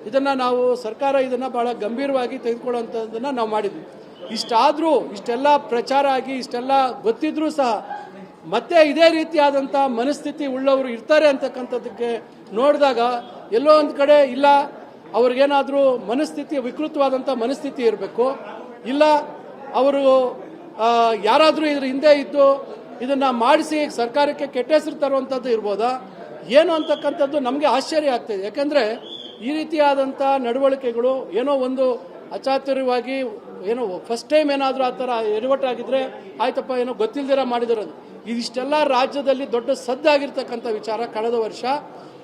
ಇದನ್ನು ನಾವು ಸರ್ಕಾರ ಇದನ್ನು ಭಾಳ ಗಂಭೀರವಾಗಿ ತೆಗೆದುಕೊಳ್ಳುವಂಥದ್ದನ್ನು ನಾವು ಮಾಡಿದ್ವಿ. ಇಷ್ಟಾದರೂ ಇಷ್ಟೆಲ್ಲ ಪ್ರಚಾರ ಆಗಿ ಇಷ್ಟೆಲ್ಲ ಗೊತ್ತಿದ್ರೂ ಸಹ ಮತ್ತೆ ಇದೇ ರೀತಿಯಾದಂಥ ಮನಸ್ಥಿತಿ ಉಳ್ಳವರು ಇರ್ತಾರೆ ಅಂತಕ್ಕಂಥದ್ದಕ್ಕೆ ನೋಡಿದಾಗ ಎಲ್ಲೋ ಒಂದು ಕಡೆ ಇಲ್ಲ ಅವ್ರಿಗೇನಾದರೂ ಮನಸ್ಥಿತಿ ವಿಕೃತವಾದಂಥ ಮನಸ್ಥಿತಿ ಇರಬೇಕು, ಇಲ್ಲ ಅವರು ಯಾರಾದರೂ ಇದ್ರ ಹಿಂದೆ ಇದ್ದು ಇದನ್ನು ಮಾಡಿಸಿ ಸರ್ಕಾರಕ್ಕೆ ಕೆಟ್ಟ ಹೆಸರು ತರುವಂಥದ್ದು ಇರ್ಬೋದಾ ಏನು ಅಂತಕ್ಕಂಥದ್ದು ನಮಗೆ ಆಶ್ಚರ್ಯ ಆಗ್ತಾಯಿದೆ. ಯಾಕಂದರೆ ಈ ರೀತಿಯಾದಂಥ ನಡವಳಿಕೆಗಳು ಏನೋ ಒಂದು ಅಚಾತುರ್ಯವಾಗಿ ಏನೋ ಫಸ್ಟ್ ಟೈಮ್ ಏನಾದರೂ ಆ ಥರ ಎಡವಟ್ಟಾಗಿದ್ದರೆ ಆಯ್ತಪ್ಪ ಏನೋ ಗೊತ್ತಿಲ್ದಿರ ಮಾಡಿದಿರೋದು. ಇದಿಷ್ಟೆಲ್ಲ ರಾಜ್ಯದಲ್ಲಿ ದೊಡ್ಡ ಸದ್ದಾಗಿರ್ತಕ್ಕಂಥ ವಿಚಾರ. ಕಳೆದ ವರ್ಷ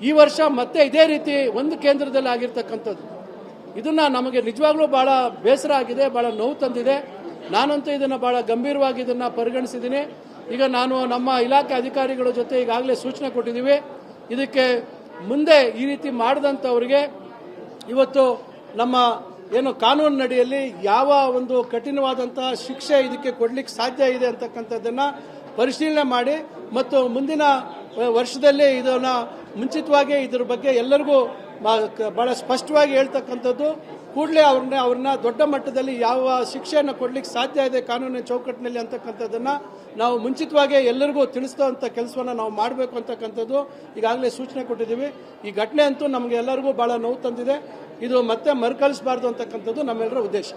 ಈ ವರ್ಷ ಮತ್ತೆ ಇದೇ ರೀತಿ ಒಂದು ಕೇಂದ್ರದಲ್ಲಿ ಆಗಿರ್ತಕ್ಕಂಥದ್ದು ಇದನ್ನು ನಮಗೆ ನಿಜವಾಗ್ಲೂ ಭಾಳ ಬೇಸರ ಆಗಿದೆ, ಭಾಳ ನೋವು ತಂದಿದೆ. ನಾನಂತೂ ಇದನ್ನು ಭಾಳ ಗಂಭೀರವಾಗಿ ಇದನ್ನು ಪರಿಗಣಿಸಿದ್ದೀನಿ. ಈಗ ನಾನು ನಮ್ಮ ಇಲಾಖೆ ಅಧಿಕಾರಿಗಳ ಜೊತೆ ಈಗಾಗಲೇ ಸೂಚನೆ ಕೊಟ್ಟಿದ್ದೀವಿ. ಇದಕ್ಕೆ ಮುಂದೆ ಈ ರೀತಿ ಮಾಡಿದಂಥವ್ರಿಗೆ ಇವತ್ತು ನಮ್ಮ ಏನು ಕಾನೂನಿನಡಿಯಲ್ಲಿ ಯಾವ ಒಂದು ಕಠಿಣವಾದಂಥ ಶಿಕ್ಷೆ ಇದಕ್ಕೆ ಕೊಡಲಿಕ್ಕೆ ಸಾಧ್ಯ ಇದೆ ಅಂತಕ್ಕಂಥದ್ದನ್ನು ಪರಿಶೀಲನೆ ಮಾಡಿ ಮತ್ತು ಮುಂದಿನ ವರ್ಷದಲ್ಲಿ ಇದನ್ನು ಮುಂಚಿತವಾಗಿ ಇದ್ರ ಬಗ್ಗೆ ಎಲ್ಲರಿಗೂ ಭಾಳ ಸ್ಪಷ್ಟವಾಗಿ ಹೇಳ್ತಕ್ಕಂಥದ್ದು, ಕೂಡಲೇ ಅವ್ರನ್ನ ದೊಡ್ಡ ಮಟ್ಟದಲ್ಲಿ ಯಾವ ಶಿಕ್ಷೆಯನ್ನು ಕೊಡಲಿಕ್ಕೆ ಸಾಧ್ಯ ಇದೆ ಕಾನೂನಿನ ಚೌಕಟ್ಟಿನಲ್ಲಿ ಅಂತಕ್ಕಂಥದ್ದನ್ನು ನಾವು ಮುಂಚಿತವಾಗಿ ಎಲ್ಲರಿಗೂ ತಿಳಿಸುವಂಥ ಕೆಲಸವನ್ನು ನಾವು ಮಾಡಬೇಕು ಅಂತಕ್ಕಂಥದ್ದು ಈಗಾಗಲೇ ಸೂಚನೆ ಕೊಟ್ಟಿದ್ದೀವಿ. ಈ ಘಟನೆ ಅಂತೂ ನಮಗೆ ಎಲ್ಲರಿಗೂ ಭಾಳ ನೋವು ತಂದಿದೆ. ಇದು ಮತ್ತೆ ಮರುಕಳಿಸಬಾರ್ದು ಅಂತಕ್ಕಂಥದ್ದು ನಮ್ಮೆಲ್ಲರ ಉದ್ದೇಶ.